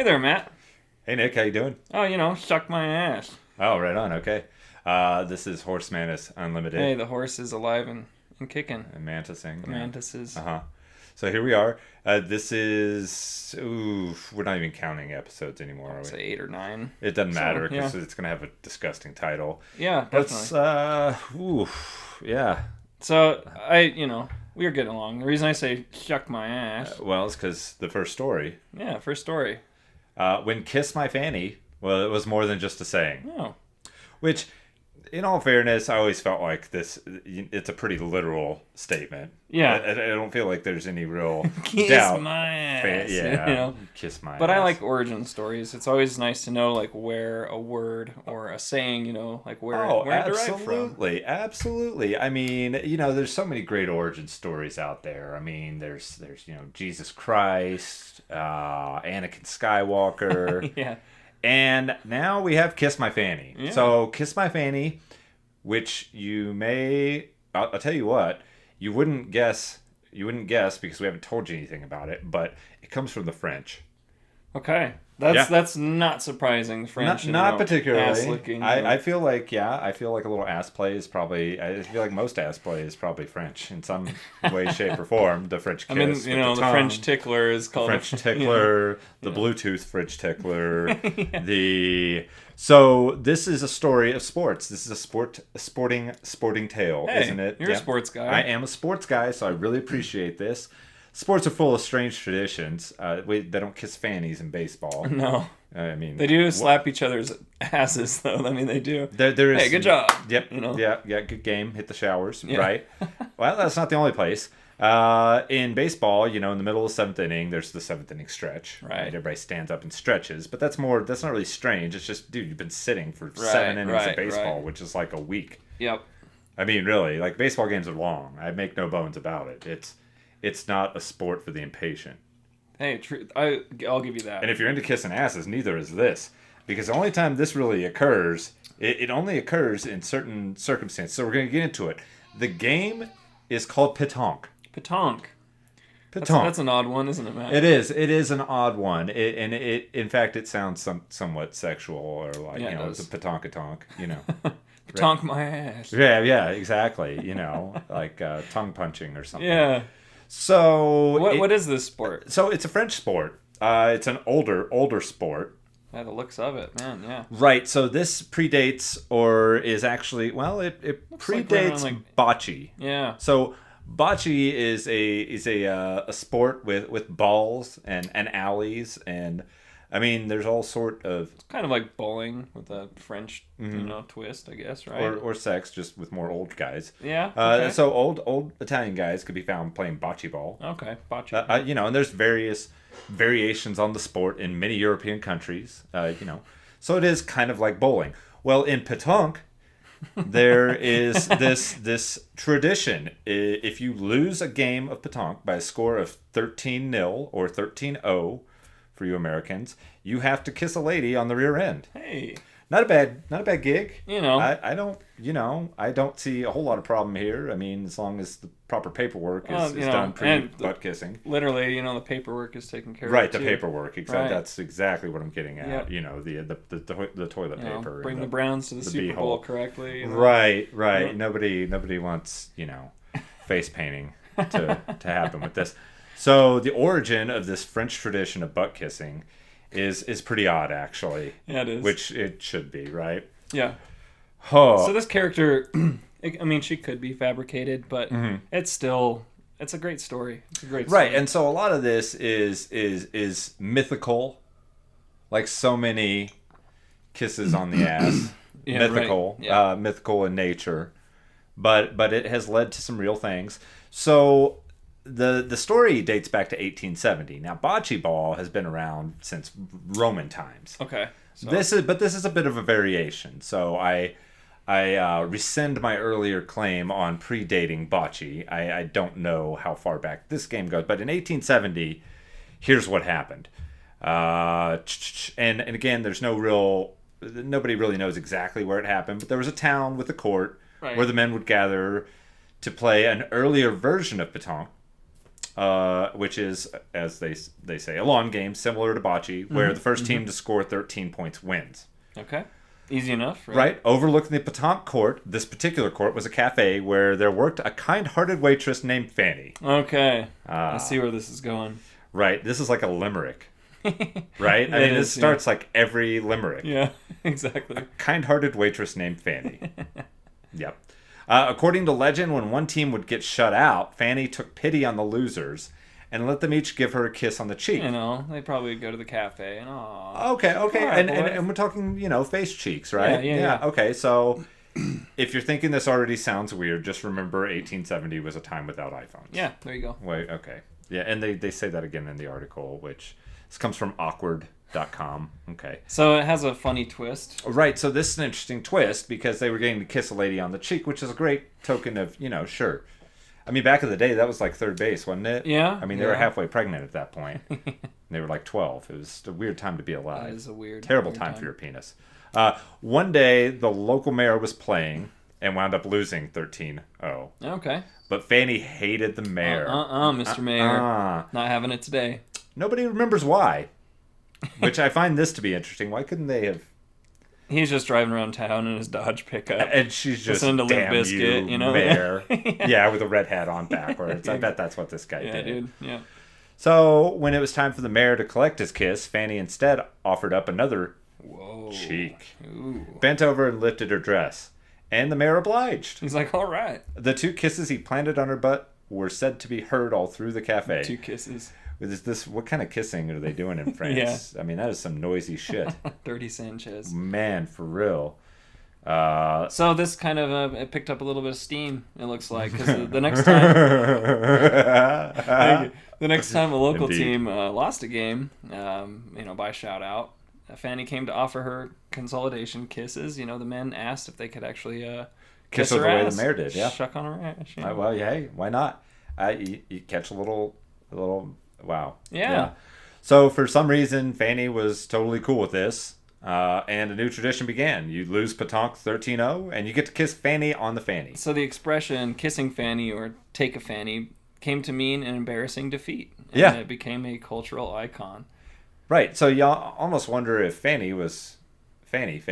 there, Matt. Hey Nick, how you doing? Oh, suck my ass. Oh, right on. Okay. This is Horse Mantis Unlimited Hey, the horse is alive and kicking. and Mantising. The mantis is. Uh huh. So here we are. This is. We're not even counting episodes anymore, are I'd we? say 8 or 9. It doesn't matter because yeah. it's gonna have a disgusting title. Yeah, Let's. definitely. Yeah. So, we are getting along. The reason I say shuck my ass. Well, it's because the first story. Yeah, first story. When Kiss My Fanny. Well, it was more than just a saying. Oh. Which, in all fairness, I always felt like it's a pretty literal statement. Yeah. I don't feel like there's any real Kiss doubt. my ass. Yeah. Kiss my But ass. I like origin stories. It's always nice to know, like, where a word or a saying, like, where it derived from. Absolutely. I mean, there's so many great origin stories out there. I mean, there's Jesus Christ, Anakin Skywalker. Yeah. And now we have Kiss My Fanny. Yeah. So Kiss My Fanny, which I'll tell you what, you wouldn't guess because we haven't told you anything about it, but it comes from the French. Okay. That's not surprising. French, not particularly. Ass licking. I feel like a little ass play is probably. I feel like most ass play is probably French in some way, shape, or form. The French kiss. I mean, with the tongue, French tickler is called French tickler, the Yeah. Bluetooth French tickler, Yeah. So this is a story of sports. This is a sporting tale, Hey, isn't it? You're a sports guy. I am a sports guy, so I really appreciate this. Sports are full of strange traditions. They don't kiss fannies in baseball. No. I mean, They do slap each other's asses, though. I mean, they do. There is. Hey, good job. Yep. Yeah. Good game. Hit the showers. Yeah. Right. Well, that's not the only place. In baseball, in the middle of the seventh inning, there's the seventh inning stretch. Right. Everybody stands up and stretches, but that's not really strange. It's just, dude, you've been sitting for 7 innings of baseball, which is like a week. Yep. I mean, really, like baseball games are long. I make no bones about it. It's not a sport for the impatient. Hey, I'll give you that. And if you're into kissing asses, neither is this. Because the only time this really occurs, it only occurs in certain circumstances. So we're going to get into it. The game is called pétanque. Pétanque. Pétanque. That's an odd one, isn't it, Matt? It is. It is an odd one. In fact, it sounds somewhat sexual, or like, it's a pétanque-a-tonk, Pétanque my ass. Yeah, exactly. Like tongue punching or something. Yeah. So What is this sport? So it's a French sport. It's an older sport. By the looks of it, man, yeah. Right. So this predates, or is actually, well, it predates bocce. Yeah. So bocce is a sport with balls and alleys, and I mean there's all sort of It's kind of like bowling with a French, twist, I guess, right? or sex, just with more old guys. Yeah. Okay. So old Italian guys could be found playing bocce ball. Okay. Bocce. And there's various variations on the sport in many European countries. So it is kind of like bowling. Well, in pétanque, there is this tradition. If you lose a game of pétanque by a score of 13-0 or 13-0 for you Americans, you have to kiss a lady on the rear end. Hey. Not a bad gig. I I don't see a whole lot of problem here. I mean, as long as the proper paperwork is done pre-butt kissing. Literally, the paperwork is taken care of. Right, the paperwork. Exactly. Right. That's exactly what I'm getting at. Yep. The toilet paper. Bring the Browns to the Super Bowl correctly. Right. Yep. Nobody wants face painting to happen with this. So the origin of this French tradition of butt kissing is pretty odd, actually. Yeah, it is. Which it should be, right? Yeah. Oh. So this character, I mean, she could be fabricated, but it's a great story. It's a great story. Right, and so a lot of this is mythical, like so many kisses on the ass. Yeah, mythical, right. Yeah. Mythical in nature, but it has led to some real things. So the story dates back to 1870. Now, bocce ball has been around since Roman times. Okay. So. This is a bit of a variation. So I rescind my earlier claim on predating bocce. I don't know how far back this game goes, but in 1870, here's what happened. And again, nobody really knows exactly where it happened, but there was a town with a court where the men would gather to play an earlier version of pétanque. which is, as they say, a long game similar to bocce, where the first team to score 13 points wins. Okay. Easy enough, right? Right. Overlooking the pétanque court, this particular court was a cafe where there worked a kind-hearted waitress named Fanny. Okay. I see where this is going. Right. This is like a limerick. Right? I mean, this starts like every limerick. Yeah, exactly. A kind-hearted waitress named Fanny. Yep. According to legend, when one team would get shut out, Fanny took pity on the losers and let them each give her a kiss on the cheek. You know, they probably go to the cafe and Okay. Right, and we're talking, face cheeks, right? Yeah. Okay, so if you're thinking this already sounds weird, just remember 1870 was a time without iPhones. Yeah, there you go. Wait, okay. Yeah, and they say that again in the article, which this comes from awkward.com. Okay. So it has a funny twist. Right, so this is an interesting twist because they were getting to kiss a lady on the cheek, which is a great token of, sure. I mean, back in the day, that was like third base, wasn't it? Yeah. I mean, they were halfway pregnant at that point. They were like 12. It was a weird time to be alive. That is a terrible time for your penis. One day, the local mayor was playing and wound up losing 13-0. Okay. But Fanny hated the mayor. Mr. Mayor. Not having it today. Nobody remembers why. Which I find this to be interesting. Why couldn't they have... He's just driving around town in his Dodge pickup. And she's just, listening to Limp damn Bizkit, you, mayor. Yeah, with a red hat on backwards. I bet that's what this guy Yeah, did. dude. Yeah. So, when it was time for the mayor to collect his kiss, Fanny instead offered up another cheek. Ooh. Bent over and lifted her dress. And the mayor obliged. He's like, all right. The 2 kisses he planted on her butt were said to be heard all through the cafe. 2 kisses. What kind of kissing are they doing in France? Yeah. I mean, that is some noisy shit. Dirty Sanchez. Man, for real. So this kind of it picked up a little bit of steam. It looks like because the next time, the next time a local team lost a game, by shout out, Fanny came to offer her consolidation kisses. The men asked if they could actually kiss her the way ass, the mayor did. Yeah, shuck on her ass. Well, hey, why not? You catch a little. Wow. Yeah. So for some reason, Fanny was totally cool with this. And a new tradition began. You lose pétanque 13-0, and you get to kiss Fanny on the fanny. So the expression "kissing Fanny" or "take a Fanny" came to mean an embarrassing defeat. And yeah. It became a cultural icon. Right. So you almost wonder if Fanny was Fanny,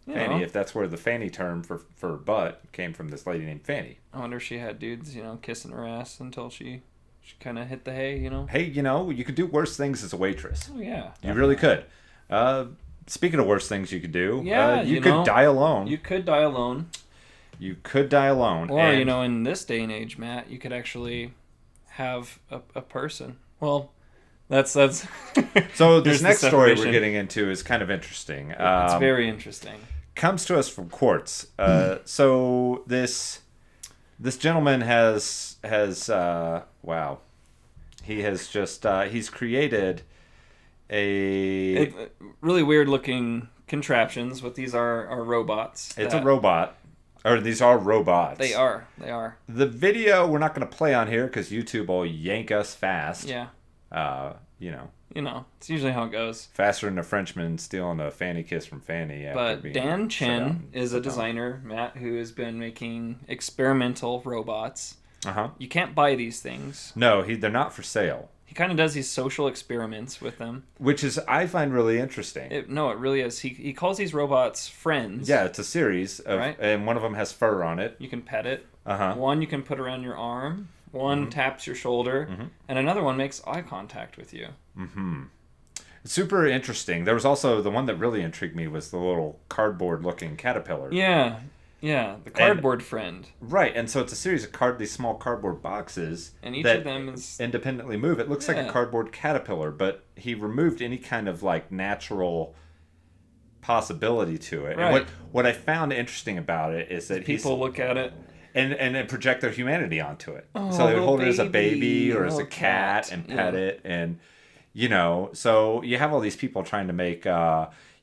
Yeah. if that's where the Fanny term for butt came from, this lady named Fanny. I wonder if she had dudes, kissing her ass until she kind of hit the hay, Hey, you could do worse things as a waitress. Oh, yeah. You really could. Speaking of worse things you could do, yeah, you could die alone. You could die alone. You could die alone. Or, in this day and age, Matt, you could actually have a person. Well, that's So this next story we're getting into is kind of interesting. It's very interesting. Comes to us from courts. So this gentleman has wow. He has just he's created really weird looking contraptions, but these are robots. It's a robot. Or these are robots. They are. The video we're not going to play on here because YouTube will yank us fast. Yeah. It's usually how it goes. Faster than a Frenchman stealing a Fanny kiss from Fanny. But Dan Chen is a designer, Matt, who has been making experimental robots. Uh-huh. You can't buy these things. No, they're not for sale. He kind of does these social experiments with them. Which I find really interesting. It really is. He calls these robots friends. Yeah, it's a series. Right? And one of them has fur on it. You can pet it. Uh-huh. One you can put around your arm. One taps your shoulder. Mm-hmm. And another one makes eye contact with you. Mm-hmm. Super interesting. There was also the one that really intrigued me was the little cardboard-looking caterpillar. Yeah, the cardboard friend. Right, and so it's a series of these small cardboard boxes, and each of them is independently move. It looks like a cardboard caterpillar, but he removed any kind of natural possibility to it. Right. And what I found interesting about it is that people look at it and project their humanity onto it. Oh, so they would hold it as a baby or as a cat and pet it, and so you have all these people trying to make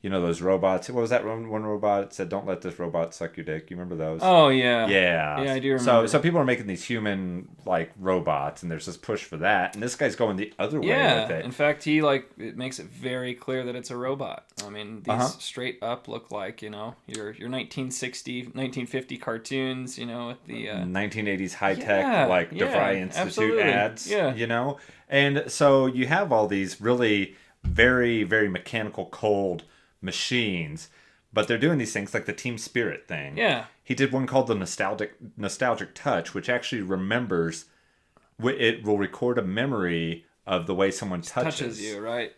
those robots. What was that one robot? It said, "Don't let this robot suck your dick." You remember those? Oh yeah. Yeah. Yeah, I do So remember. so people are making these human like robots, and there's this push for that, and this guy's going the other way with it. In fact, it makes it very clear that it's a robot. I mean, these straight up look like, your 1960, 1950 cartoons, with the 1980s high tech like DeVry Institute absolutely. ads. Yeah. And so you have all these really very, very mechanical, cold machines, but they're doing these things like the Team Spirit thing. Yeah. He did one called the nostalgic touch, which actually remembers. It will record a memory of the way someone touches you, right?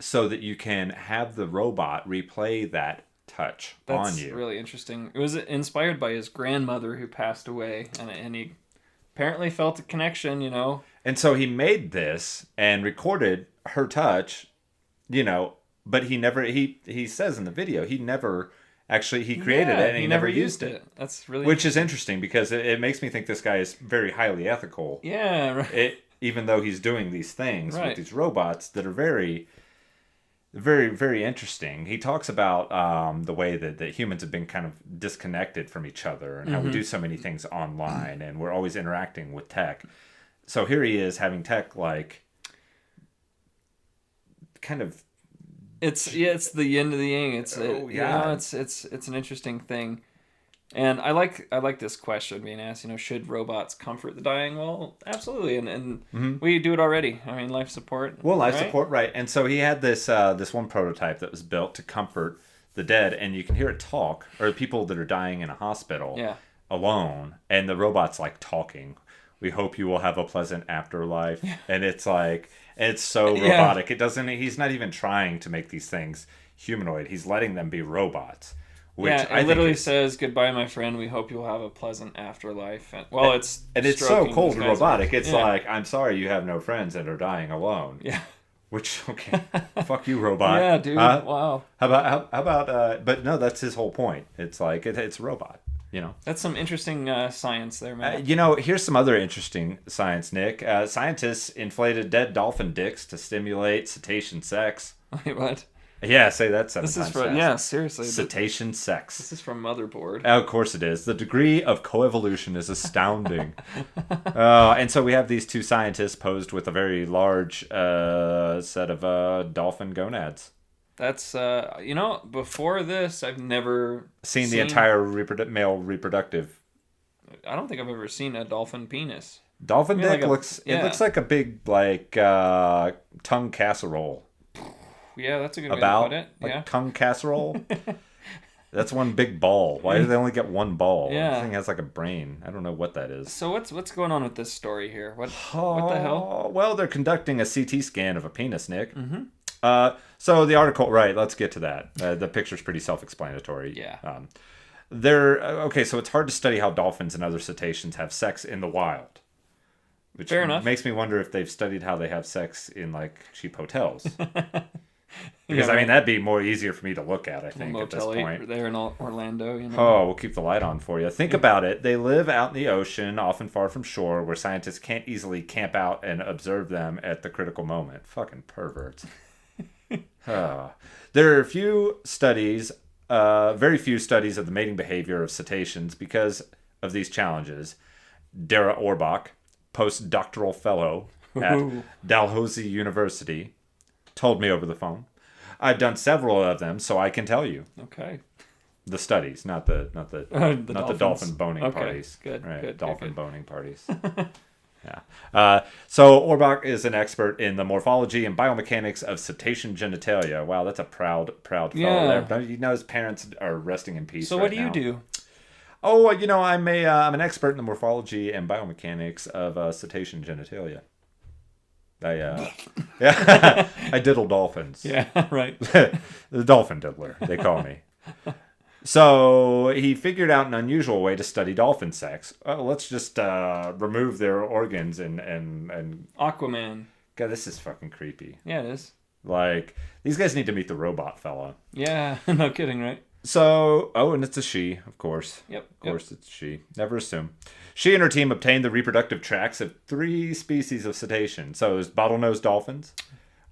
So that you can have the robot replay that touch on you. That's really interesting. It was inspired by his grandmother who passed away, and he apparently felt a connection, And so he made this and recorded her touch, but he never, he says in the video, he never actually, he created it and he never used it. That's really Which is interesting because it makes me think this guy is very highly ethical. Yeah, right. Even though he's doing these things with these robots that are very, very, very interesting. He talks about the way that humans have been kind of disconnected from each other and how we do so many things online and we're always interacting with tech. So here he is having tech like kind of. It's the yin to the yang. It's an interesting thing, and I like this question being asked. Should robots comfort the dying? Well, absolutely, and we do it already. I mean, life support. Well, life support, right? And so he had this one prototype that was built to comfort the dead, and you can hear it talk, or people that are dying in a hospital, alone, and the robot's like talking. We hope you will have a pleasant afterlife, and it's like. It's so robotic. It doesn't. He's not even trying to make these things humanoid. He's letting them be robots. Which it literally says, "Goodbye, my friend. We hope you'll have a pleasant afterlife." And, it's so cold and robotic. It's like, I'm sorry, you have no friends and are dying alone. Yeah. Which fuck you, robot. Yeah, dude. Wow. How about? But no, that's his whole point. It's like it's a robot. That's some interesting science there, man. Here's some other interesting science, Nick. Scientists inflated dead dolphin dicks to stimulate cetacean sex. Wait, what? Yeah, say that 7 times This is from fast. seriously. Cetacean sex. This is from Motherboard. Of course it is. The degree of coevolution is astounding. And so we have these two scientists posed with a very large set of dolphin gonads. That's before this I've never seen the entire male reproductive. I don't think I've ever seen a dolphin penis. Dolphin dick looks like a big tongue casserole. Yeah, that's a good way to put it. Like tongue casserole. That's one big ball. Why do they only get one ball? Yeah. The thing has like a brain. I don't know what that is. So what's going on with this story here? What the hell? Well, they're conducting a CT scan of a penis, Nick. Mm-hmm. So the article, right, let's get to that. The picture's pretty self-explanatory. Yeah. So it's hard to study how dolphins and other cetaceans have sex in the wild. Which Fair enough. Makes me wonder if they've studied how they have sex in, like, cheap hotels. Because, that'd be more easier for me to look at, I think, at this point. There in Orlando, Oh, we'll keep the light on for you. Think about it. They live out in the ocean, often far from shore, where scientists can't easily camp out and observe them at the critical moment. Fucking perverts. There are very few studies of the mating behavior of cetaceans because of these challenges. Dara Orbach, postdoctoral fellow at Dalhousie University, told me over the phone. I've done several of them, so I can tell you. Okay. The studies, not the dolphin boning parties. Good. Right, good. Dolphin boning parties. Yeah. So Orbach is an expert in the morphology and biomechanics of cetacean genitalia. Wow, that's a proud fellow there. His parents are resting in peace. So what do you do? Oh, I'm an expert in the morphology and biomechanics of cetacean genitalia. I diddle dolphins. Yeah, right. The dolphin diddler, they call me. So he figured out an unusual way to study dolphin sex. Let's just remove their organs and Aquaman. God, this is fucking creepy. Yeah, it is. Like, these guys need to meet the robot fella. Yeah, no kidding, right? So, and it's a she, of course. Yep. Of course, it's she. Never assume. She and her team obtained the reproductive tracts of 3 species of cetacean. So there's bottlenose dolphins,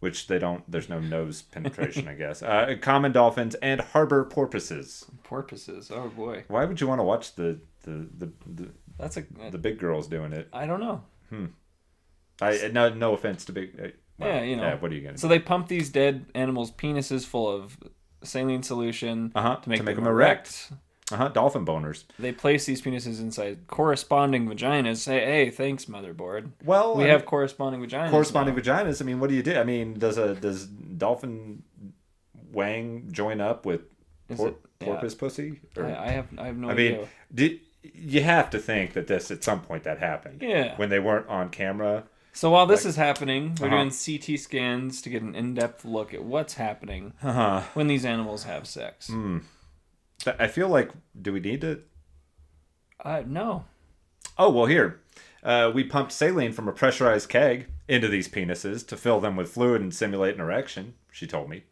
which they don't. There's no nose penetration, I guess. Common dolphins and harbor porpoises. Porpoises. Oh boy. Why would you want to watch the big girls doing it? I don't know. No offense to big. Well, yeah, what are you gonna do? So they pump these dead animals' penises full of saline solution to make them erect. Dolphin boners. They place these penises inside corresponding vaginas. Say, hey, thanks, motherboard. Well, we have corresponding vaginas. Corresponding vaginas. I mean, what do you do? I mean, does dolphin wang join up with porpoise pussy? Or, I have no idea. I mean, you have to think that this at some point that happened. Yeah. When they weren't on camera. So while this is happening, we're doing CT scans to get an in-depth look at what's happening when these animals have sex. I feel like, do we need to? No. Oh, well, here. We pumped saline from a pressurized keg into these penises to fill them with fluid and simulate an erection, she told me.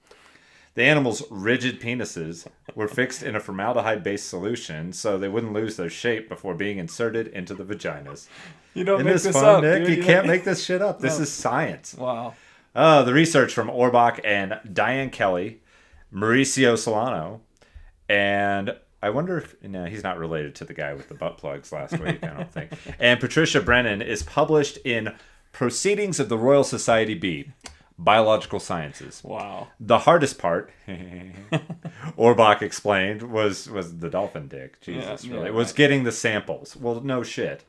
The animals' rigid penises were fixed in a formaldehyde-based solution so they wouldn't lose their shape before being inserted into the vaginas. You don't make this up, Nick? Dude. You can't make this shit up. This is science. Wow. The research from Orbach and Diane Kelly, Mauricio Solano, and I wonder if... No, he's not related to the guy with the butt plugs last week, I don't think. And Patricia Brennan is published in Proceedings of the Royal Society B. Biological Sciences. Wow. The hardest part, Orbach explained, was the dolphin dick. Jesus, really. It was getting the samples. Well, no shit.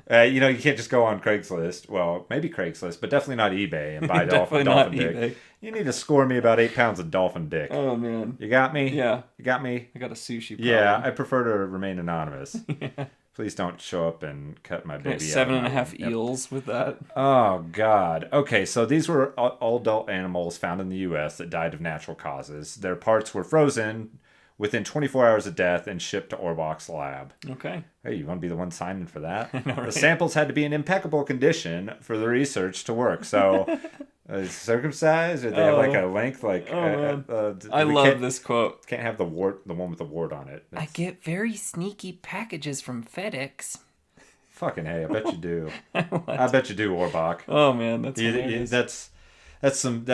You can't just go on Craigslist. Well, maybe Craigslist, but definitely not eBay and buy dolphin dick. eBay. You need to score me about 8 pounds of dolphin dick. Oh, man. You got me? Yeah. You got me? I got a sushi problem. Yeah, I prefer to remain anonymous. Yeah. Please don't show up and cut my baby out. 7.5 eels with that. Oh, God. Okay, so these were all adult animals found in the U.S. that died of natural causes. Their parts were frozen within 24 hours of death and shipped to Orbach's lab. Okay. Hey, you want to be the one signing for that? I know, right? The samples had to be in impeccable condition for the research to work. So, circumcised, or they have like a length like. I love this quote. Can't have the one with the wart on it. I get very sneaky packages from FedEx. Fucking hey, I bet you do. I bet you do, Orbach. Oh man, that's hilarious. That's some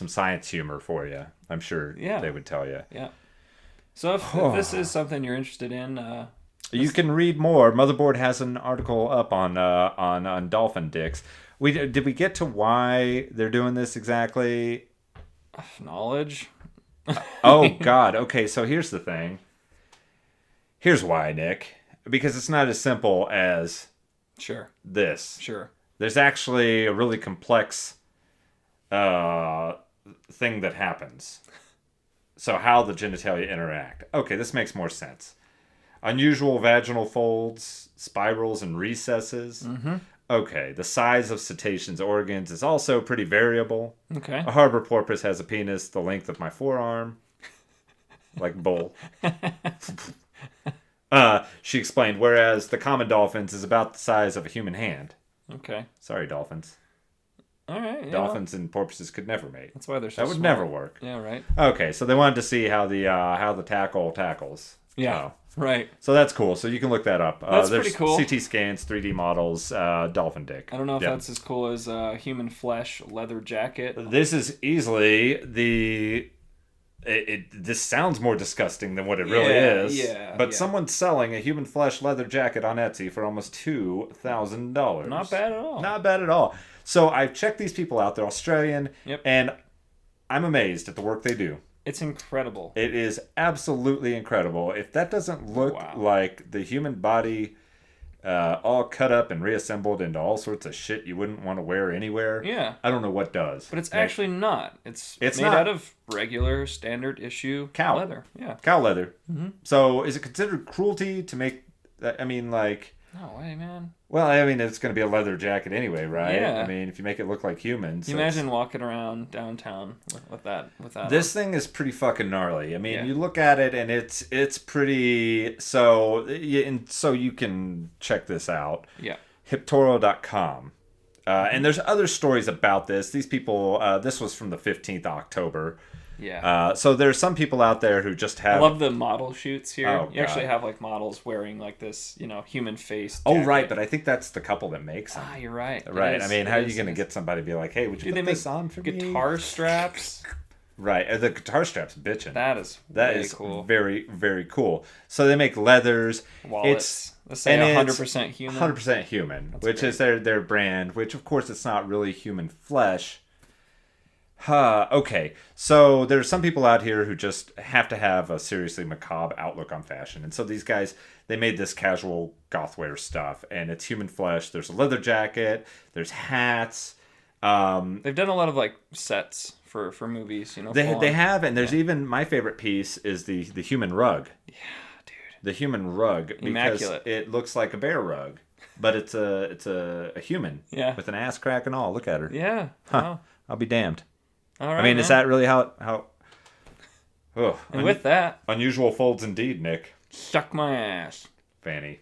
science humor for you. I'm sure they would tell you. Yeah. So if this is something you're interested in, you can read more. Motherboard has an article up on dolphin dicks. Did we get to why they're doing this exactly? Knowledge. Oh God. Okay, so here's the thing. Here's why, Nick. Because it's not as simple as this. Sure. There's actually a really complex thing that happens. So how the genitalia interact. Okay, this makes more sense. Unusual vaginal folds, spirals, and recesses. Mm-hmm. Okay, the size of cetaceans' organs is also pretty variable. Okay. A harbor porpoise has a penis the length of my forearm. Like bull. She explained, whereas the common dolphins is about the size of a human hand. Okay. Sorry, dolphins. All right. Dolphins and porpoises could never mate. That's why they're so That would small. never work. Yeah, right. Okay, so they wanted to see how the tackle tackles. Yeah, right. So that's cool. So you can look that up. That's there's pretty cool. CT scans, 3D models, dolphin dick. I don't know if that's as cool as human flesh leather jacket. This is easily the... this sounds more disgusting than what it really is. Yeah, but someone's selling a human flesh leather jacket on Etsy for almost $2,000. Not bad at all. Not bad at all. So I've checked these people out. They're Australian. Yep. And I'm amazed at the work they do. It's incredible. It is absolutely incredible. If that doesn't look like the human body all cut up and reassembled into all sorts of shit you wouldn't want to wear anywhere, I don't know what does. But it's actually not. It's made out of regular standard issue cow leather. Yeah. Cow leather. Mm-hmm. So is it considered cruelty to make... I mean, like... No way, man. Well, I mean, it's going to be a leather jacket anyway, right? Yeah. I mean, if you make it look like humans. You imagine walking around downtown with that. This thing is pretty fucking gnarly. I mean, you look at it and it's pretty... So you can check this out. Yeah. Hiptoro.com. And there's other stories about this. These people... this was from the 15th October. Yeah. So there's some people out there who just have. I love the model shoots here. Oh, you actually God. have like models wearing like this, human face. Oh, jacket. right, but I think that's the couple that makes them. Ah, you're right. Right. I mean, how are you going to get somebody to be like, hey, would you put this on for me? Guitar straps? Right. The guitar strap's bitching. That is cool. Very, very cool. So they make leathers. Wallets. Let's say 100% human. 100% human, which is their brand, which, of course, it's not really human flesh. Okay, so there's some people out here who just have to have a seriously macabre outlook on fashion. And so these guys, they made this casual gothwear stuff, and it's human flesh. There's a leather jacket. There's hats. They've done a lot of like sets for movies, They have, and there's even my favorite piece is the human rug. Yeah, dude. The human rug, because Immaculate. it looks like a bear rug, but it's a human. Yeah. With an ass crack and all. Look at her. Yeah. Huh. Wow. I'll be damned. All right, I mean, man. is that really how? Oh, And with that, unusual folds indeed, Nick. suck my ass. Fanny.